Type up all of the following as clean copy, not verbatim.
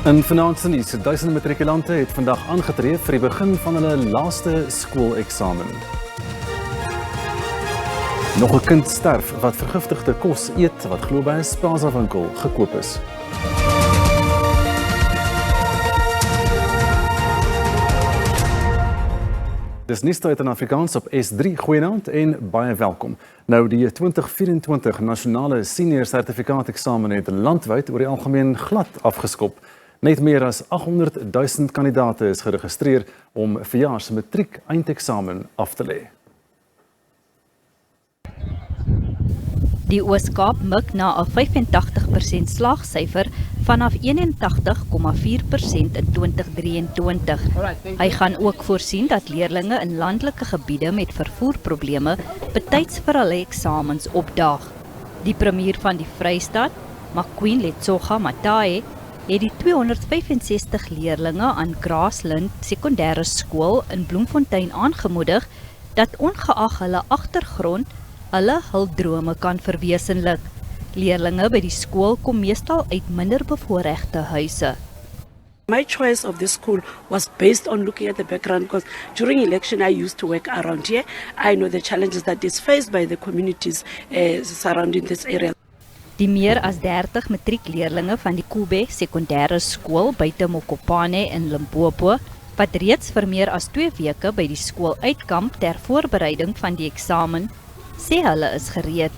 In Afrikaans Nuus, duisende matrikulante het vandag aangetree vir die begin van hulle laaste skooleksamen. Nog 'n kind sterf wat vergiftigde kos eet wat glo by 'n Spaza winkel gekoop is. Dis nuus uit in Afrikaans op S3. Goeienaand en baie welkom. Nou die 2024 nasionale senior sertifikaat eksamen het landwyd oor die algemeen glad afgeskop. Net meer as 800,000 kandidate is geregistreer om verjaar se matriek eindeksamen af te lê. Die Oos-Kaap mik na 'n 85% slaagsyfer vanaf 81,4% in 2023. Hy gaan ook voorsien dat leerlinge in landelike gebiede met vervoerprobleme betyds vir hulle eksamens opdaag. Die premier van die Vrystaat, Maqueen Letsoga Matae, het die 265 leerlinge aan Grassland Sekondêre Skool in Bloemfontein aangemoedig dat ongeag hulle agtergrond hulle hul drome kan verwesenlik. Leerlinge by die skool kom meestal uit minder bevoorregte huise. My choice of this school was based on looking at the background because during election I used to work around here. I know the challenges that is faced by the communities surrounding this area. Die meer as 30 matriekleerlinge van die Kube Sekondêre Skool buite Mokopane in Limpopo, wat reeds vir meer as 2 weke by die skool uitkamp ter voorbereiding van die eksamen, sê hulle is gereed.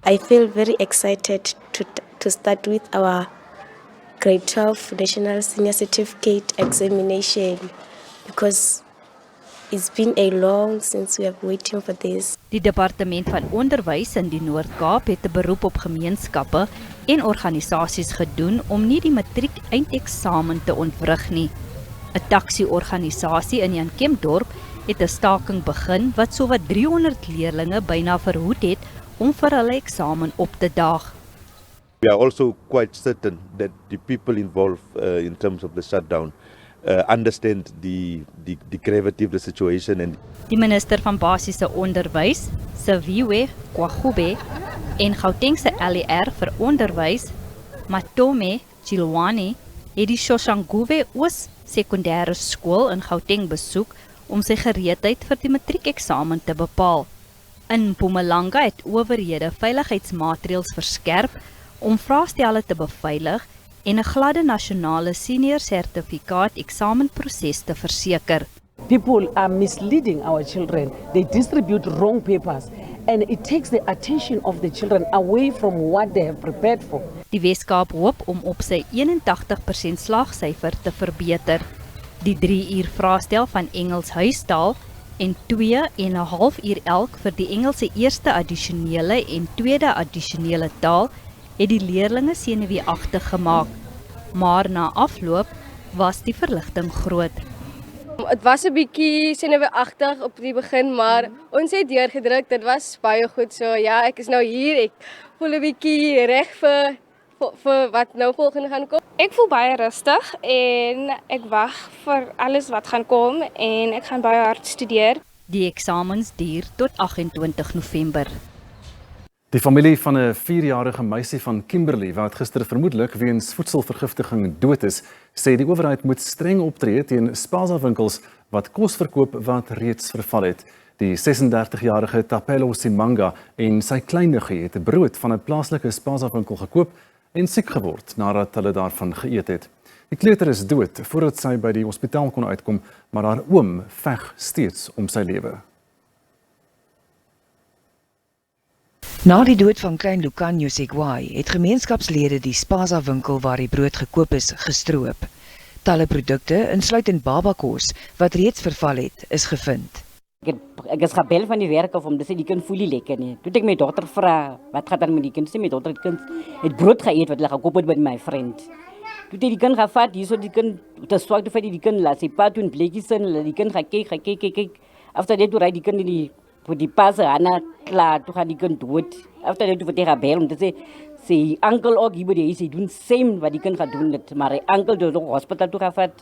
I feel very excited to start with our grade 12 National Senior Certificate examination because it's been a long since we have waiting for this. Die departement van onderwys in die Noord-Kaap het 'n beroep op gemeenskappe en organisasies gedoen om nie die matriek eindeksamen te ontwrig nie. 'n Taxi-organisasie in Jan Kempdorp het 'n staking begin wat sowat 300 leerlinge byna verhoed het om vir hulle eksamen op te daag. We are also quite certain that the people involved in terms of the shutdown understand the gravity of the situation. And Die minister van basiese onderwys, Saviwe Kwagube, en Gautengse LER vir onderwys, Matome Chilwani, het die Shoshanguve Oos Sekondêre Skool in Gauteng besoek om sy gereedheid vir die matriekeksamen te bepaal. In Mpumalanga het owerhede veiligheidsmaatreëls verskerp om vraestelle te beveilig en 'n gladde nasionale senior sertifikaat eksamenproses te verseker. People are misleading our children. They distribute wrong papers and it takes the attention of the children away from what they have prepared for. Die Weskaap hoop om op sy 81% slaagsyfer te verbeter. Die 3 uur vraestel van Engels huistaal en 2 en 'n half uur elk vir die Engelse eerste addisionele en tweede addisionele taal het die leerlinge senuweeagtig gemaak. Maar na afloop was die verligting groot. Het was 'n bietjie senuweeagtig op die begin, maar ons het deurgedruk. Dit was baie goed. So ja, ek is nou hier. Ek voel 'n bietjie reg vir wat nou volgende gaan kom. Ek voel baie rustig en ek wag vir alles wat gaan kom en ek gaan baie hard studeer. Die eksamens duur tot 28 November. Die familie van 'n 4-jarige meisie van Kimberley wat gister vermoedelik weens voedselvergiftiging dood is, sê die owerheid moet streng optree teen Spaza winkels wat kos verkoop wat reeds verval het. Die 36-jarige Tapelo Simanga en sy kleiniggie het 'n brood van 'n plaaslike Spaza winkel gekoop en siek geword nadat hulle daarvan geëet het. Die kleuter is dood voordat sy by die hospitaal kon uitkom, maar haar oom veg steeds om sy lewe. Na die dood van klein Lucanio Segwai het gemeenskapslede die Spaza winkel waar die brood gekoop is gestroop. Talle produkte, insluitend babakos, wat reeds verval het, is gevind. Ek is gebel van die werk of om te sê die kind voel nie lekker nie. Toe ek my dogter vra, wat gaan dan met die kind? Sê my dogter, die kind het brood geëet wat hulle gekoop het by my vriend. Toe die kind gevat, hierso die kind, te swak toe die kind laat sy pa doen blikkies in, die kind gaan kyk. After that toe ry die kind in die Spaza Hana klaar, toe gaan die kind dood. After that toe vir die gebel om te sê, sy uncle ook hier by die huis, hy doen same wat die kind gaan doen het, maar die uncle toe nog hospitaal toe gevat.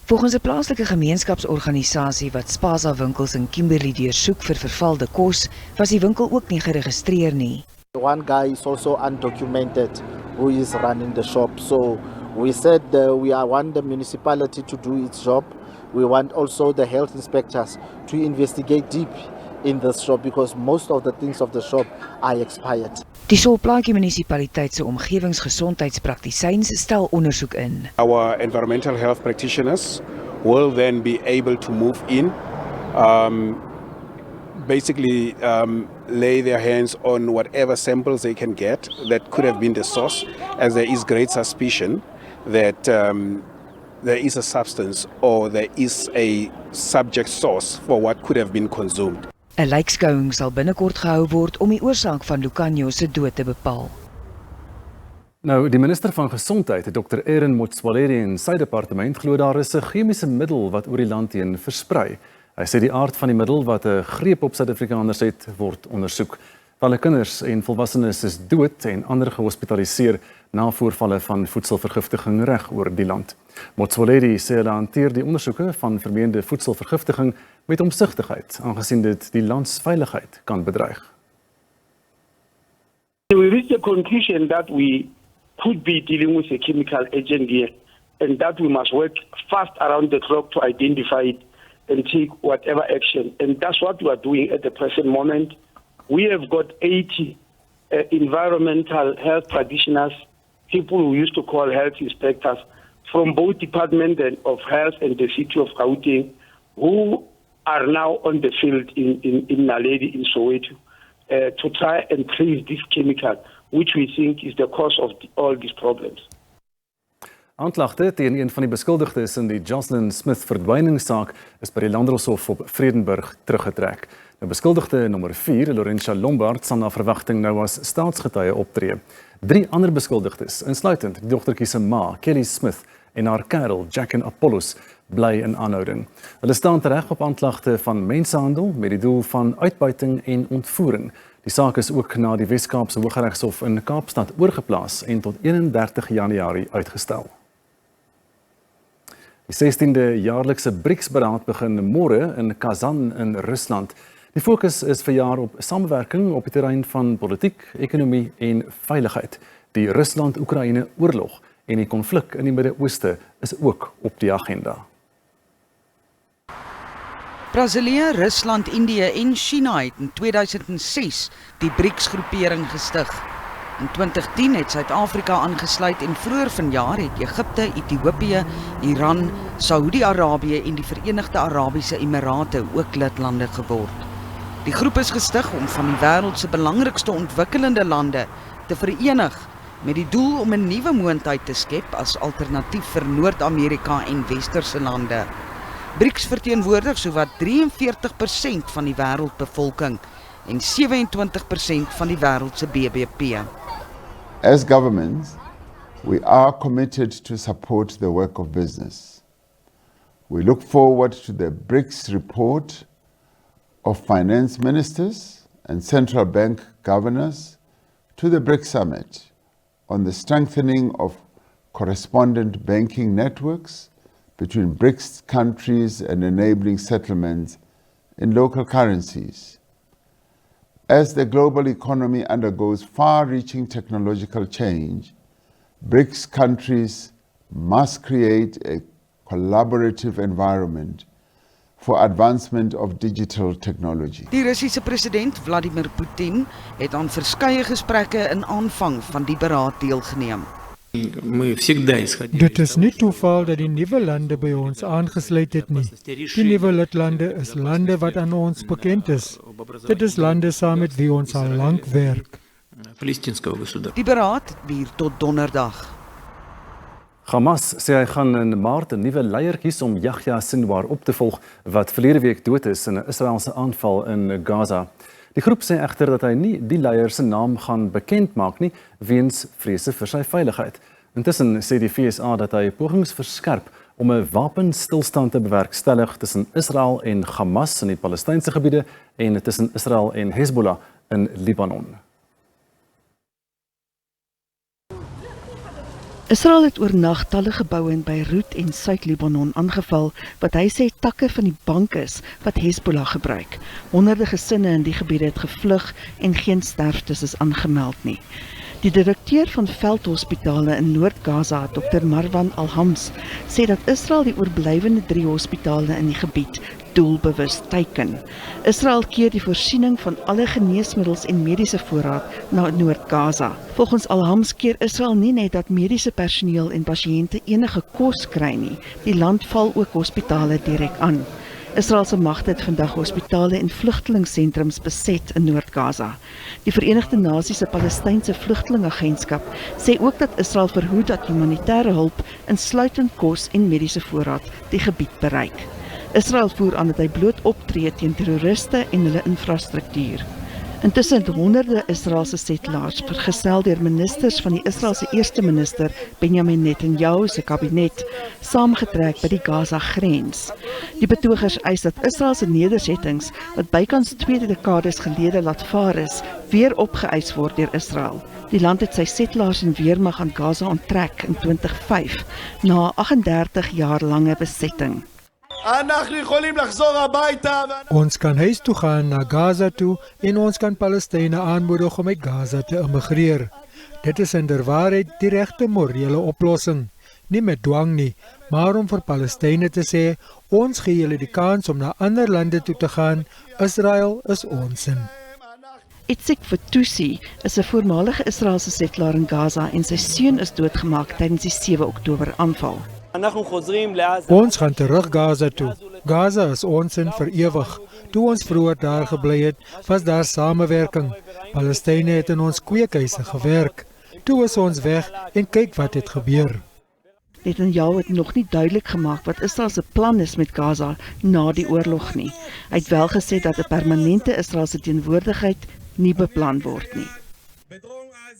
Volgens 'n plaaslike gemeenskapsorganisasie wat Spaza winkels in Kimberley deursoek vir vervalde kos, was die winkel ook nie geregistreer nie. One guy is also undocumented who is running the shop, so We said we want the municipality to do its job. We want also the health inspectors to investigate deep in this shop because most of the things of the shop are expired. Die Solplaatjie munisipaliteit se omgewingsgesondheidspraktisyns stel ondersoek in. Our environmental health practitioners will then be able to move in, basically lay their hands on whatever samples they can get that could have been the source, as there is great suspicion that there is a substance or there is a subject source for what could have been consumed. 'n Lijkskouing sal binnekort gehou word om die oorsaak van Lucanio se dood te bepaal. Nou, die minister van Gesondheid, Dr. Aaron Motsoaledi en sy departement glo daar is 'n chemiese middel wat oor die land heen versprei. Hy sê die aard van die middel wat 'n greep op Suid-Afrikaners het, word ondersoek. Talle kinders en volwassenes is dood en ander gehospitaliseer na voorvalle van voedselvergiftiging reg oor die land. Motsoaledi sê hulle hanteer die ondersoeke van vermeende voedselvergiftiging met omsigtigheid, aangesien dit die landsveiligheid kan bedreig. We reached a conclusion that we could be dealing with a chemical agent here and that we must work fast around the clock to identify it and take whatever action. And that's what we are doing at the present moment. We have got 80 environmental health practitioners, people who used to call health inspectors, from both Department of Health and the City of Gauteng, who are now on the field in Naledi, in Soweto, to try and trace this chemical, which we think is the cause of all these problems. Aanklagte teen een van die beskuldigdes in die Jocelyn Smith verdwyningssaak is by die Landdroshof op Vredenburg teruggetrek. Nou beskuldigde nommer 4, Laurentia Lombard, sal na verwagting nou as staatsgetuie optree. 3 ander beskuldigdes, insluitend die dogtertjie se ma, Kelly Smith, en haar kerel, Jack en Apollos, bly in aanhouding. Hulle staan tereg op aanklagte van mensenhandel met die doel van uitbuiting en ontvoering. Die saak is ook na die Wes-Kaapse Hooggeregshof in Kaapstad oorgeplaas en tot 31 Januarie uitgestel. Die 16de jaarlikse BRICS-beraad begin môre in Kazan in Rusland. Die fokus is verjaar op samewerking op die terrein van politiek, ekonomie en veiligheid. Die Rusland-Oekraïne oorlog en die konflik in die Midde-Ooste is ook op die agenda. Brazilië, Rusland, Indië en China het in 2006 die BRICS-groepering gestig. In 2010 het Suid-Afrika aangesluit en vroeër vanjaar het Egipte, Ethiopië, Iran, Saudi-Arabië en die Verenigde Arabiese Emirate ook lidlande geword. Die groep is gestig om van die wêreld se belangrikste ontwikkelende lande te verenig met die doel om 'n nuwe moondheid te skep as alternatief vir Noord-Amerika en westerse lande. BRICS verteenwoordig sowat 43% van die wêreldbevolking en 27% van die wêreld se BBP. As governments, we are committed to support the work of business. We look forward to the BRICS report of finance ministers and central bank governors to the BRICS summit on the strengthening of correspondent banking networks between BRICS countries and enabling settlements in local currencies. As the global economy undergoes far-reaching technological change, BRICS countries must create a collaborative environment for advancement of digital technology. Die Russiese president Vladimir Putin het aan verskeie gesprekke in aanvang van die beraad deelgeneem. Dit is nie toeval dat die nuwe lande by ons aangesluit het nie. Die nuwe lidlande is lande wat aan ons bekend is. Dit is lande saam met wie ons al lank werk. Die beraad duur tot donderdag. Hamas sê hy gaan in Maart 'n nuwe leier kies om Yahya Sinwar op te volg wat verlede week dood is in 'n Israeliese aanval in Gaza. Die groep sê egter dat hy nie die leier se naam gaan bekend maak nie weens vrese vir sy veiligheid. Intussen sê die VSA dat hy pogings verskerp om 'n wapenstilstand te bewerkstellig tussen Israel en Hamas in die Palestynse gebiede en tussen Israel en Hezbollah in Libanon. Israel het oornag talle geboue in Beirut en Suid-Libanon aangeval, wat hy sê takke van die bank is wat Hezbollah Honderde gesinne in die gebiede het gevlug en geen sterftes is aangemeld nie. Die direkteur van veldhospitale in Noord-Gaza, Dr. Marwan Alhams, sê dat Israel die oorblywende 3 hospitale in die gebied doelbewus teiken. Israel keer die voorsiening van alle geneesmiddels en mediese voorraad na Noord-Gaza. Volgens Alhams keer Israel nie net dat mediese personeel en pasiënte enige kos kry nie, die land val ook hospitale direk aan. Israel se magte het vandag hospitale en vlugtelingsentrums beset in Noord-Gaza. Die Verenigde Nasies se Palestynse Vlugtelingagentskap sê ook dat Israel verhoed dat humanitêre hulp, insluitend kos en mediese voorraad, die gebied bereik. Israel voer aan dat hy bloot optree teen terroriste en hulle infrastruktuur. Intussen het honderde Israelse setelaars, vergesel deur ministers van die Israelse eerste minister Benjamin Netanyahu se kabinet, saamgetrek by die Gaza-grens. Die betogers eis dat Israelse nedersettings, wat bykans 2 dekades gelede laat vaar is, weer opgeëis word deur Israel. Die land het sy setelaars en weermag aan Gaza onttrek in 2005, na 38 jaar lange besetting. Ons kan huis toe gaan na Gaza toe en ons kan Palestynë aanmoedig om uit Gaza te immigreer. Dit is inderwaarheid die regte morele oplossing. Nie met dwang nie, maar om vir Palestynë te sê, ons gee julle die kans om na ander lande toe te gaan, Israel is onsin. Itzik Fatusi is 'n voormalige Israeliese setelaar in Gaza en sy seun is doodgemaak tydens die 7 Oktober aanval. Ons gaan terug Gaza toe. Gaza is onsin vir ewig. Toe ons vroeër daar gebly het, was daar samewerking. Palestynë het in ons kweekhuise gewerk. Toe is ons weg en kyk wat het gebeur. Netanyahu het nog nie duidelik gemaak wat Israel se plan is met Gaza na die oorlog nie. Hy het wel gesê dat 'n permanente Israeliese teenwoordigheid nie beplan word nie.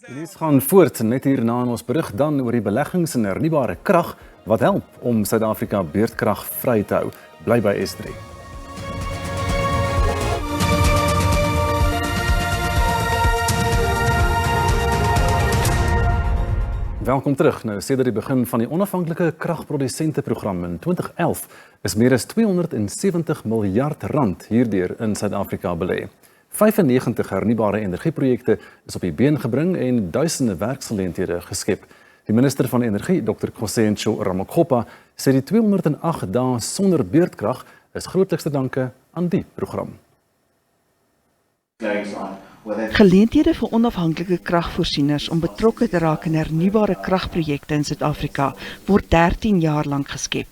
Die nuus gaan voort net hierna in ons berig dan oor die beleggings in hernubare krag wat help om Suid-Afrika beurtkrag vry te hou. Bly by S3. Welkom terug. Nou, sedert die begin van die onafhanklike kragprodusenteprogram in 2011 is meer as 270 miljard rand hierdeur in Suid-Afrika belê. 95 hernubare energieprojekte is op die been gebring en duisende werksgeleenthede geskep. Die minister van Energie, Dr. Khosencho Ramokgopa, sê die 208 dae sonder beurtkrag is grootliks te danke aan die program. Geleenthede vir onafhanklike kragvoorsieners om betrokke te raak in hernubare kragprojekte in Suid-Afrika word 13 jaar lank geskep.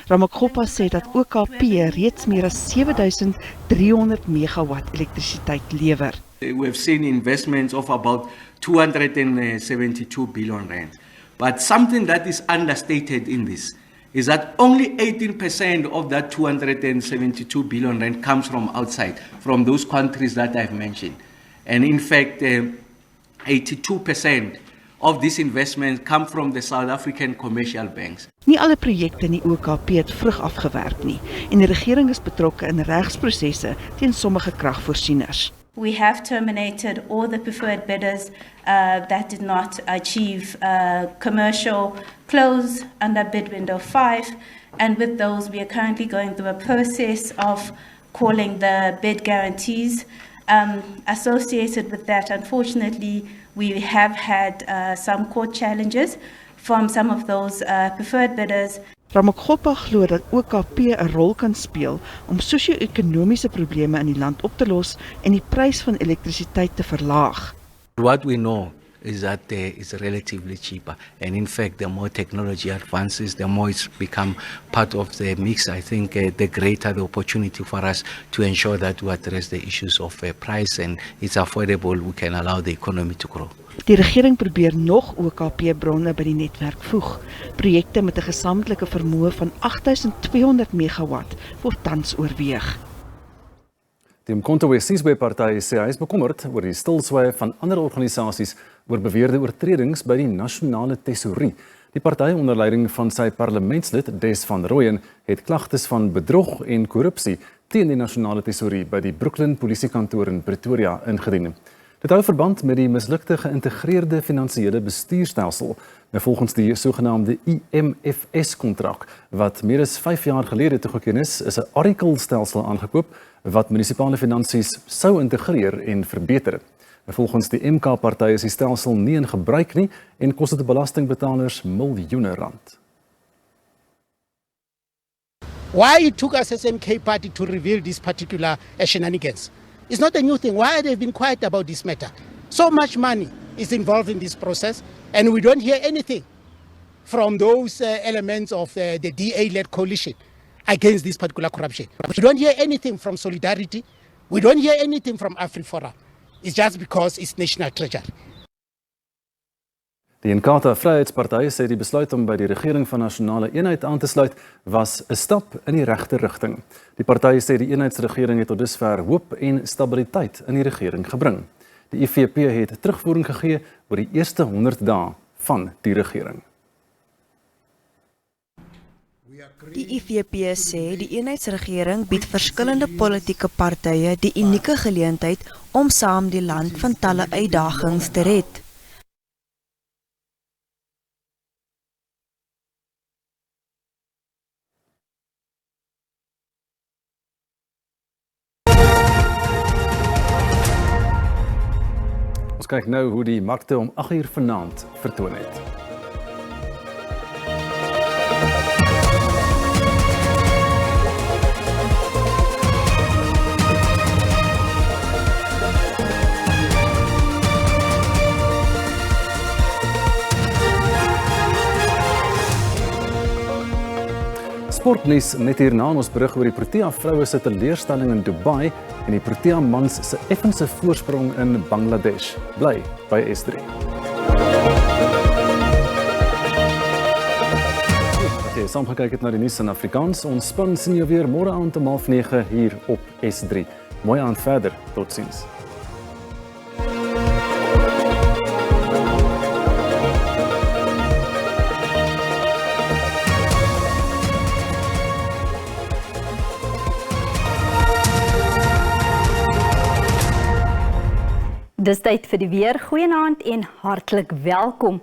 Ramokgopa sê dat OKP reeds meer as 7300 megawatt elektrisiteit lewer. We have seen investments of about 272 billion rand. But something that is understated in this is that only 18% of that 272 billion rand comes from outside, from those countries that I've mentioned. And in fact, 82% of these investments come from the South African commercial banks. Nie alle projekte in die OKP het vrug afgewerp nie en die regering is betrokke in regsprosesse teen sommige kragvoorsieners. We have terminated all the preferred bidders that did not achieve commercial close under bid window 5, and with those we are currently going through a process of calling the bid guarantees. Associated with that, unfortunately, we have had some court challenges from some of those preferred bidders. Ramokgopa glo dat OKP 'n rol kan speel om sosio-ekonomiese probleme in die land op te los en die prys van elektrisiteit te verlaag. What we know is that it's relatively cheaper, and in fact the more technology advances, the more it's become part of the mix. I think the greater the opportunity for us to ensure that we address the issues of price and it's affordable, we can allow the economy to grow. Die regering probeer nog OKP-bronne by die netwerk voeg. Projekte met 'n gesamentlike vermoë van 8200 megawatt word tans oorweeg. Die Umkhonto-we-Sizwe-party sê hy is bekommerd oor die stilswyg van ander organisasies oor beweerde oortredings by die nasionale tesourie. Die party onder leiding van sy parlementslid Des van Rooyen het klagtes van bedrog en korrupsie teen die nasionale tesourie by die Brooklyn polisiekantoor in Pretoria ingedien. Dit hou verband met die mislukte geïntegreerde finansiële bestuurstelsel. Volgens die sogenaamde IMFS-kontrak, wat meer as 5 jaar gelede toegeken is 'n Oracle-stelsel aangekoop wat munisipale finansies sou integreer en verbeter. Volgens die MK-party is die stelsel nie in gebruik nie en kos dit die belastingbetalers miljoene rand. Why it took us as MK party to reveal this particular shenanigans? It's not a new thing. Why they've been quiet about this matter? So much money is involved in this process, and we don't hear anything from those elements of the DA-led coalition against this particular corruption. We don't hear anything from Solidarity. We don't hear anything from AfriForum. It's just because it's national treasure. Die Inkatha Vryheidsparty sê die besluit om by die regering van nasionale eenheid aan te sluit was 'n stap in die regte rigting. Die party sê die eenheidsregering het tot dusver hoop en stabiliteit in die regering gebring. Die IFP het terugvoering gegee oor die eerste 100 dae van die regering. Die IFP sê die eenheidsregering bied verskillende politieke partye die unieke geleentheid om saam die land van talle uitdagings te red. Ons kyk nou hoe die markte om 8:00 vanaand vertoon het. Sportnuus net hierna ons berig oor die Protea vroue se teleurstelling in Dubai en die Protea mans se effense voorsprong in Bangladesh. Bly by S3. Okay, saam gekyk het na die nuus in Afrikaans. Ons span sien jou weer môre aand om 8:30 hier op S3. Mooi aand verder. Totsiens. Dis tyd vir die weer. Goeienaand en hartlik welkom.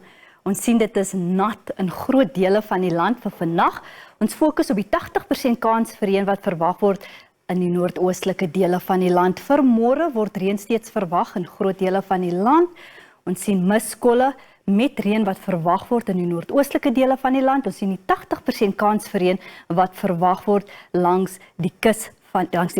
Ons sien dit is nat in groot dele van die land vir vandag. Ons fokus op die 80% kans vir reën wat verwag word in die noordoostelike dele van die land. Vir môre word reën steeds verwag in groot dele van die land. Ons sien miskolle met reën wat verwag word in die noordoostelike dele van die land. Ons sien die 80% kans vir reën wat verwag word langs die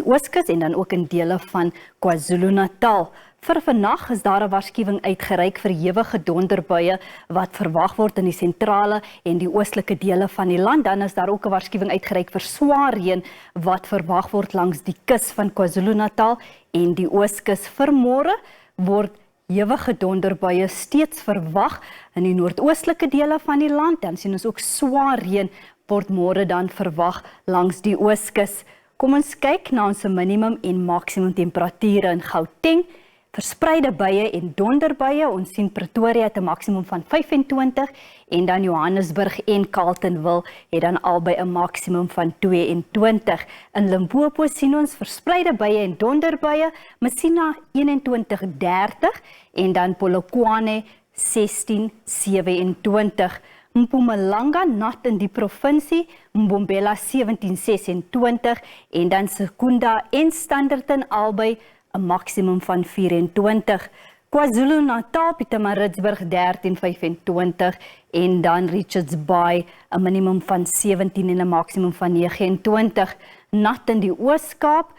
ooskus en dan ook in dele van KwaZulu-Natal. Vir vannag is daar 'n waarskuwing uitgereik vir ewige donderbuie wat verwag word in die sentrale en die oostelike dele van die land. Dan is daar ook 'n waarskuwing uitgereik vir swaar reën wat verwag word langs die kus van KwaZulu-Natal en die ooskus. Vir môre word ewige donderbuie steeds verwag in die noordoostelike dele van die land. Dan sien ons ook swaar reën word môre dan verwag langs die ooskus. Kom ons kyk na ons minimum en maksimum temperature in Gauteng. Verspreide buie en donderbuie. Ons sien Pretoria het 'n maksimum van 25 en dan Johannesburg en Carletonville het dan albei 'n maksimum van 22. In Limpopo sien ons verspreide buie en donderbuie, Messina 21-30 en dan Polokwane 16-27. Mpumalanga nat in die provinsie, Mbombela 17-26 en dan Secunda en Standerton albei 'n maksimum van 24. KwaZulu-Natal, Pietermaritzburg 13-25 en dan Richards Bay 'n minimum van 17 en 'n maksimum van 29. Nat in die Oos-Kaap,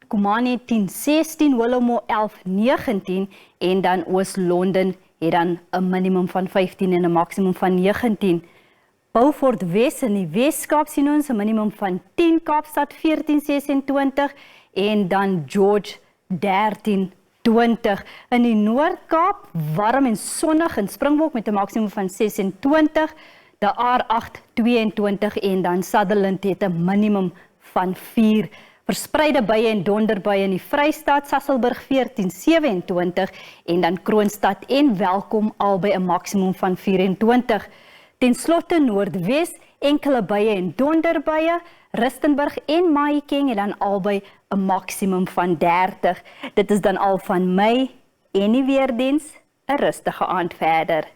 Komani 10-16, Willowmore 11-19 en dan Oos-London het dan 'n minimum van 15 en 'n maksimum van 19. Beaufort Wes in die Wes-Kaap sien ons 'n minimum van 10, Kaapstad 14-26 en dan George 13-20. In die Noord-Kaap warm en sonnig in Springbok met 'n maksimum van 26, De Aar 8-22 en dan Sutherland het 'n minimum van 4. Verspreide buie en donderbuie in die Vrystaat, Sasolburg 14-27 en dan Kroonstad en Welkom albei 'n maksimum van 24. Ten slotte Noordwes, enkele buie en donderbuie, Rustenburg en Mahikeng en dan albei 'n maksimum van 30. Dit is dan al van my en die weerdiens. 'n rustige aand verder.